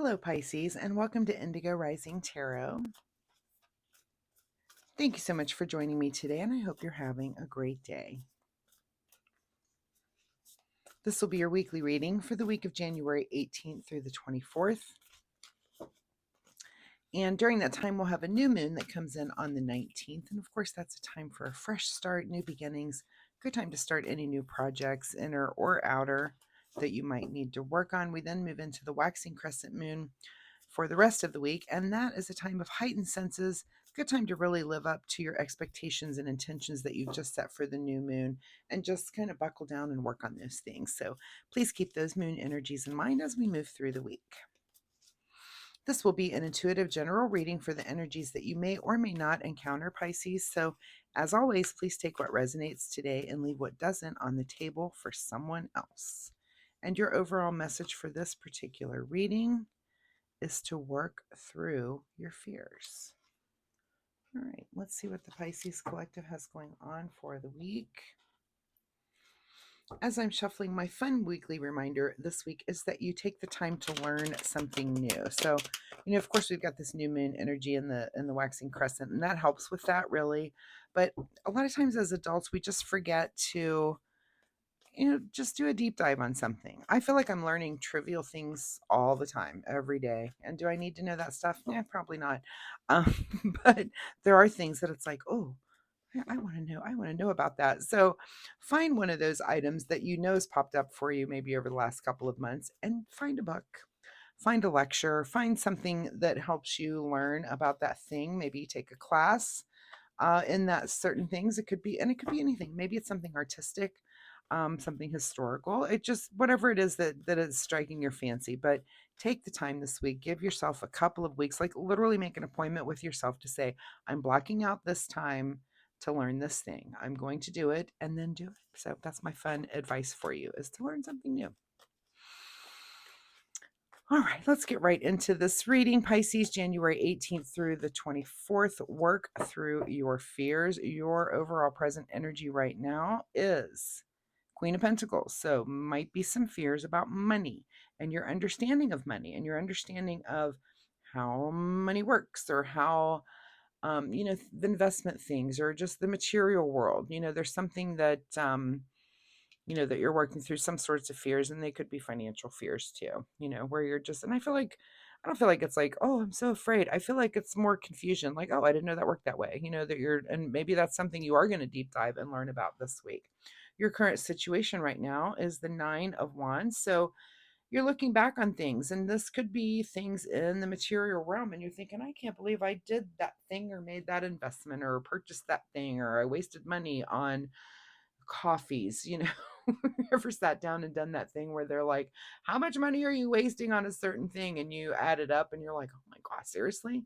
Hello, Pisces, and welcome to Indigo Rising Tarot. Thank you so much for joining me today, and I hope you're having a great day. This will be your weekly reading for the week of January 18th through the 24th. And during that time, we'll have a new moon that comes in on the 19th. And of course, that's a time for a fresh start, new beginnings. Good time to start any new projects, inner or outer, that you might need to work on. We then move into the waxing crescent moon for the rest of the week, and that is a time of heightened senses. Good time to really live up to your expectations and intentions that you've just set for the new moon, and just kind of buckle down and work on those things. So please keep those moon energies in mind as we move through the week. This will be an intuitive general reading for the energies that you may or may not encounter, Pisces. So as always, please take what resonates today and leave what doesn't on the table for someone else. And your overall message for this particular reading is to work through your fears. All right, let's see what the Pisces Collective has going on for the week. As I'm shuffling, my fun weekly reminder this week is that you take the time to learn something new. So, of course, we've got this new moon energy in the waxing crescent, and that helps with that really. But a lot of times as adults, we just forget to just do a deep dive on something. I feel like I'm learning trivial things all the time, every day. And do I need to know that stuff? Yeah, probably not. But there are things that it's like, oh, I want to know. I want to know about that. So find one of those items that has popped up for you maybe over the last couple of months, and find a book, find a lecture, find something that helps you learn about that thing. Maybe take a class in that certain things. It could be anything. Maybe it's something artistic, something historical. It just, whatever it is that is striking your fancy. But take the time this week, give yourself a couple of weeks, like literally make an appointment with yourself to say, I'm blocking out this time to learn this thing. I'm going to do it, and then do it. So that's my fun advice for you, is to learn something new. All right, let's get right into this reading. Pisces, January 18th through the 24th. Work through your fears. Your overall present energy right now is Queen of Pentacles. So might be some fears about money and your understanding of money and your understanding of how money works, or how the investment things, or just the material world. There's something that that you're working through, some sorts of fears, and they could be financial fears too, where you're just, and I don't feel like it's like, oh, I'm so afraid. I feel like it's more confusion, like, oh, I didn't know that worked that way, that you're, and maybe that's something you are going to deep dive and learn about this week. Your current situation right now is the Nine of Wands. So you're looking back on things, and this could be things in the material realm, and you're thinking, I can't believe I did that thing, or made that investment, or purchased that thing, or I wasted money on coffees. Ever sat down and done that thing where they're like, how much money are you wasting on a certain thing, and you add it up and you're like, oh my god, seriously?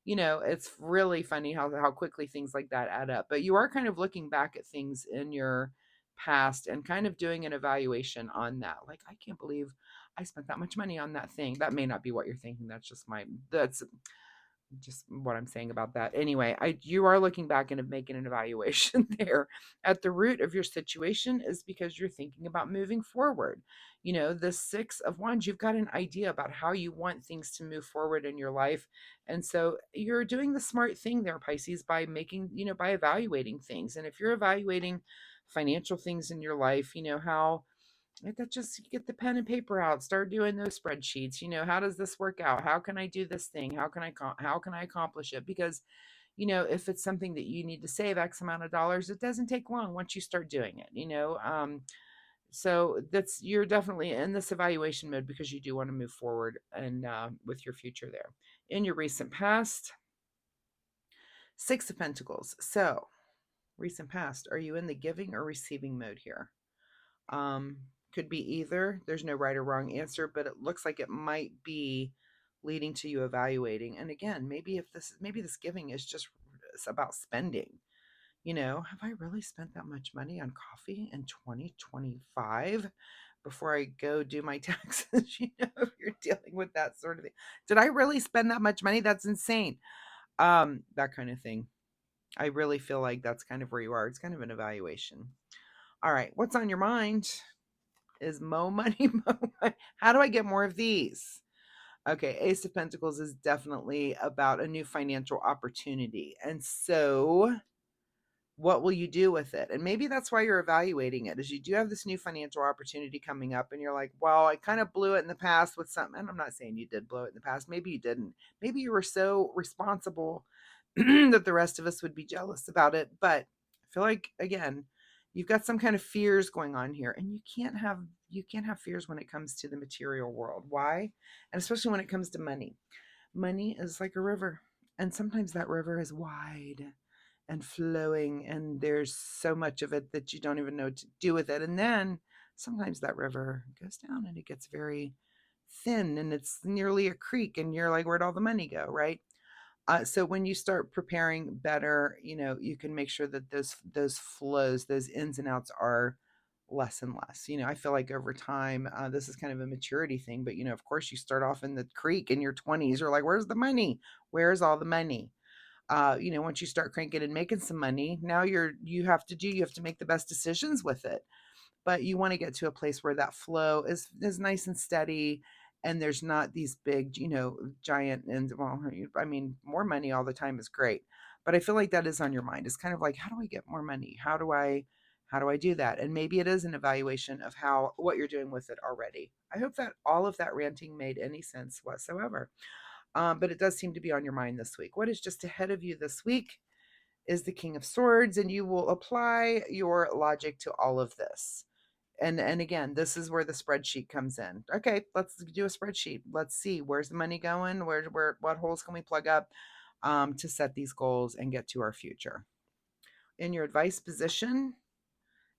It's really funny how quickly things like that add up. But you are kind of looking back at things in your past and kind of doing an evaluation on that, like, I can't believe I spent that much money on that thing. That may not be what you're thinking. That's just what I'm saying about that. Anyway, you are looking back and making an evaluation there. At the root of your situation is because you're thinking about moving forward. The Six of Wands, you've got an idea about how you want things to move forward in your life. And so you're doing the smart thing there, Pisces, by by evaluating things. And if you're evaluating financial things in your life, how that, just get the pen and paper out, start doing those spreadsheets. How does this work out? How can I do this thing? How can I accomplish it? Because if it's something that you need to save X amount of dollars, it doesn't take long once you start doing it. So you're definitely in this evaluation mode because you do want to move forward and with your future there. In your recent past, Six of Pentacles. So recent past, are you in the giving or receiving mode here? Could be either. There's no right or wrong answer, but it looks like it might be leading to you evaluating. And again, maybe this giving is just about spending. Have I really spent that much money on coffee in 2025 before I go do my taxes? If you're dealing with that sort of thing, did I really spend that much money? That's insane. That kind of thing. I really feel like that's kind of where you are. It's kind of an evaluation. All right, what's on your mind? Is mo money, mo money. How do I get more of these? Okay, Ace of Pentacles is definitely about a new financial opportunity. And so what will you do with it? And maybe that's why you're evaluating it, is you do have this new financial opportunity coming up and you're like, well, I kind of blew it in the past with something. And I'm not saying you did blow it in the past. Maybe you didn't. Maybe you were so responsible that the rest of us would be jealous about it. But I feel like, again, you've got some kind of fears going on here, and you can't have fears when it comes to the material world. Why? And especially when it comes to money. Money is like a river, and sometimes that river is wide and flowing, and there's so much of it that you don't even know what to do with it. And then sometimes that river goes down and it gets very thin and it's nearly a creek, and you're like, where'd all the money go, right? So when you start preparing better, you can make sure that those flows, those ins and outs are less and less. I feel like over time, this is kind of a maturity thing, but of course, you start off in the creek in your 20s. You're like, where's the money? Where's all the money? Once you start cranking and making some money, now you have to make the best decisions with it. But you want to get to a place where that flow is nice and steady, and there's not these big, giant, and well, I mean, more money all the time is great, but I feel like that is on your mind. It's kind of like, how do I get more money? How do I do that? And maybe it is an evaluation of how what you're doing with it already. I hope that all of that ranting made any sense whatsoever. But it does seem to be on your mind this week. What is just ahead of you this week is the King of Swords, and you will apply your logic to all of this. And again, this is where the spreadsheet comes in. Okay, let's do a spreadsheet. Let's see, where's the money going? Where what holes can we plug up to set these goals and get to our future? In your advice position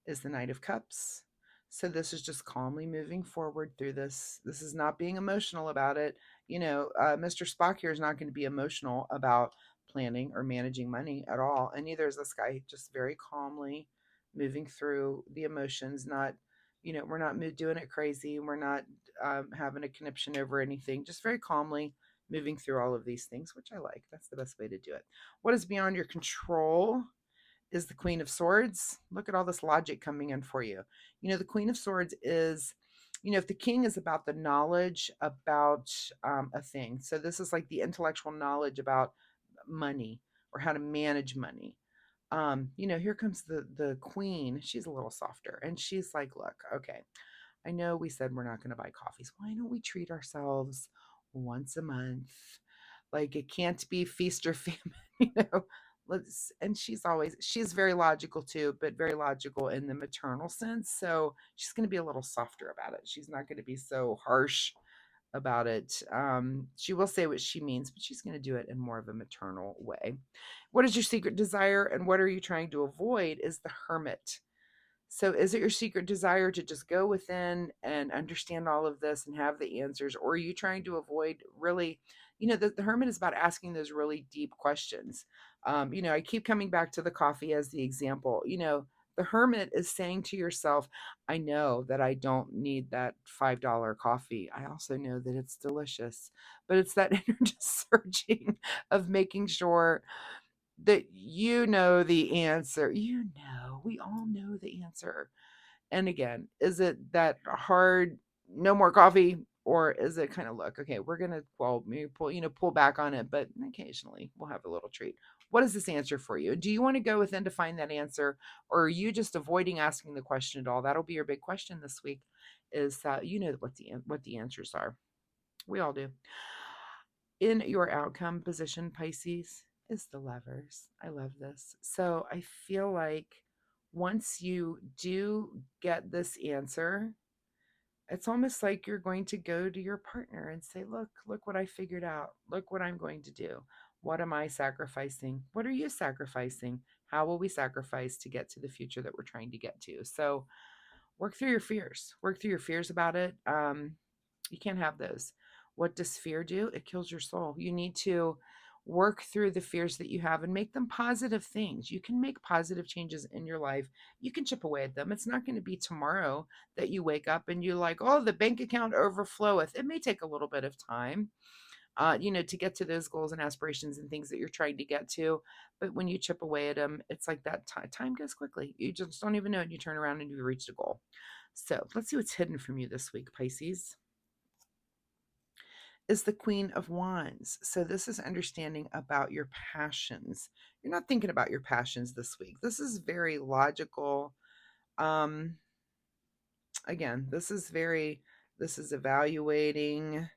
is the Knight of Cups. So this is just calmly moving forward through this. This is not being emotional about it. Mr. Spock here is not going to be emotional about planning or managing money at all. And neither is this guy, just very calmly moving through the emotions. Not, we're not doing it crazy. We're not having a conniption over anything. Just very calmly moving through all of these things, which I like. That's the best way to do it. What is beyond your control is the Queen of Swords. Look at all this logic coming in for you. The Queen of Swords is, if the King is about the knowledge about a thing, so this is like the intellectual knowledge about money or how to manage money. Here comes the Queen. She's a little softer, and she's like, look, okay, I know we said we're not going to buy coffees. Why don't we treat ourselves once a month? Like, it can't be feast or famine, you know. And she's very logical too, but very logical in the maternal sense. So she's going to be a little softer about it. She's not going to be so harsh about it. She will say what she means, but she's going to do it in more of a maternal way. What is your secret desire and what are you trying to avoid is the Hermit. So is it your secret desire to just go within and understand all of this and have the answers? Or are you trying to avoid really, the Hermit is about asking those really deep questions. I keep coming back to the coffee as the example. The Hermit is saying to yourself, I know that I don't need that $5 coffee. I also know that it's delicious, but it's that inner just searching of making sure that you know the answer. We all know the answer. And again, is it that hard, no more coffee? Or is it kind of, look, okay, we're gonna, well, maybe pull back on it, but occasionally we'll have a little treat. What is this answer for you? Do you want to go within to find that answer, or are you just avoiding asking the question at all? That'll be your big question this week. Is what the answers are. We all do. In your outcome position, Pisces, is the Lovers. I love this. So I feel like once you do get this answer, it's almost like you're going to go to your partner and say, look what I figured out. Look what I'm going to do. What am I sacrificing? What are you sacrificing? How will we sacrifice to get to the future that we're trying to get to? So work through your fears. Work through your fears about it. You can't have those. What does fear do? It kills your soul. You need to work through the fears that you have and make them positive things. You can make positive changes in your life. You can chip away at them. It's not going to be tomorrow that you wake up and you're like, oh, the bank account overfloweth. It may take a little bit of time. To get to those goals and aspirations and things that you're trying to get to. But when you chip away at them, it's like that time goes quickly. You just don't even know it. You turn around and you reached a goal. So let's see what's hidden from you this week, Pisces. is the Queen of Wands. So this is understanding about your passions. You're not thinking about your passions this week. This is very logical. Um, again, this is evaluating,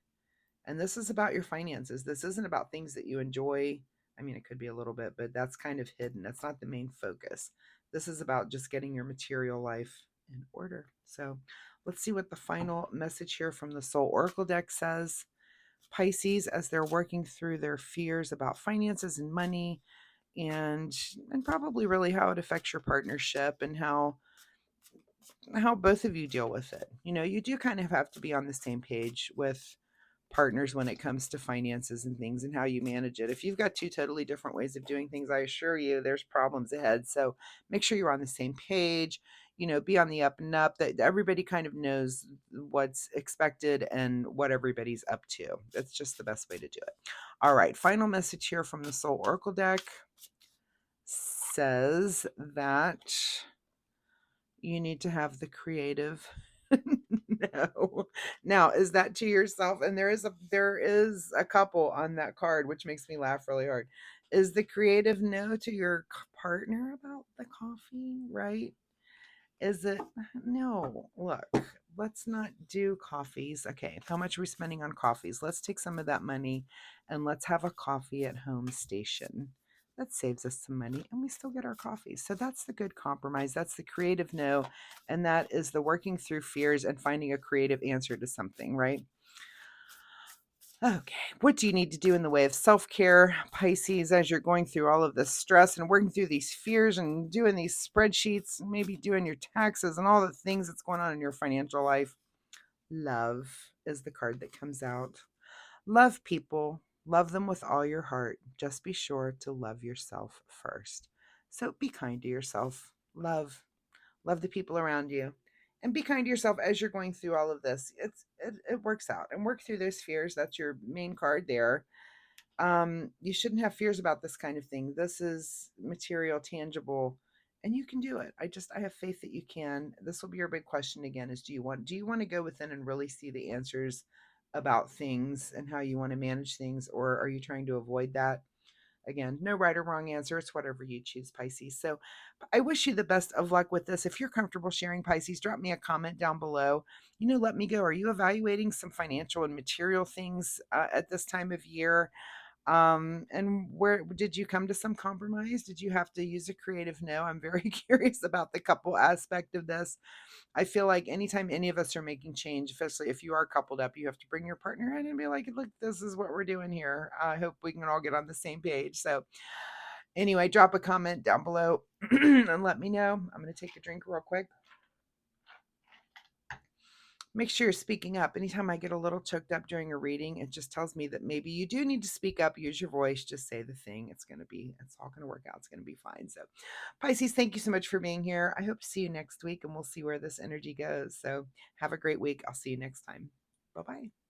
and this is about your finances. This isn't about things that you enjoy. I mean, it could be a little bit, but that's kind of hidden. That's not the main focus. This is about just getting your material life in order. So let's see what the final message here from the Soul Oracle deck says. Pisces, as they're working through their fears about finances and money, and probably really how it affects your partnership, and how both of you deal with it. You know, you do kind of have to be on the same page with partners when it comes to finances and things and how you manage it. If you've got two totally different ways of doing things, I assure you there's problems ahead. So make sure you're on the same page, you know, be on the up and up, that everybody kind of knows what's expected and what everybody's up to. That's just the best way to do it. All right, final message here from the Soul Oracle deck says that you need to have the creative. No. Now, is that to yourself? And there is a couple on that card, which makes me laugh really hard. Is the creative no to your partner about the coffee, right? Is it no? Look, let's not do coffees. Okay, how much are we spending on coffees? Let's take some of that money and let's have a coffee at home station. That saves us some money and we still get our coffees. So that's the good compromise. That's the creative no. And that is the working through fears and finding a creative answer to something, right? Okay, what do you need to do in the way of self care, Pisces, as you're going through all of this stress and working through these fears and doing these spreadsheets, and maybe doing your taxes and all the things that's going on in your financial life? Love is the card that comes out. Love people, love them with all your heart. Just be sure to love yourself first. So be kind to yourself. Love the people around you, and be kind to yourself as you're going through all of this. It works out, and work through those fears. That's your main card there. You shouldn't have fears about this kind of thing. This is material, tangible, and you can do it. I have faith that you can. This will be your big question again, is do you want to go within and really see the answers about things and how you want to manage things, or are you trying to avoid that? Again, no right or wrong answer. It's whatever you choose, Pisces. So I wish you the best of luck with this. If you're comfortable sharing, Pisces, drop me a comment down below. You know, let me go. Are you evaluating some financial and material things at this time of year? And where did you come to some compromise? Did you have to use a creative no? I'm very curious about the couple aspect of this. I feel like anytime any of us are making change, especially if you are coupled up, you have to bring your partner in and be like, look, this is what we're doing here. I hope we can all get on the same page. So, anyway, drop a comment down below and let me know. I'm going to take a drink real quick. Make sure you're speaking up. Anytime I get a little choked up during a reading, it just tells me that maybe you do need to speak up, use your voice, just say the thing. It's all going to work out. It's going to be fine. So, Pisces, thank you so much for being here. I hope to see you next week and we'll see where this energy goes. So, have a great week. I'll see you next time. Bye bye.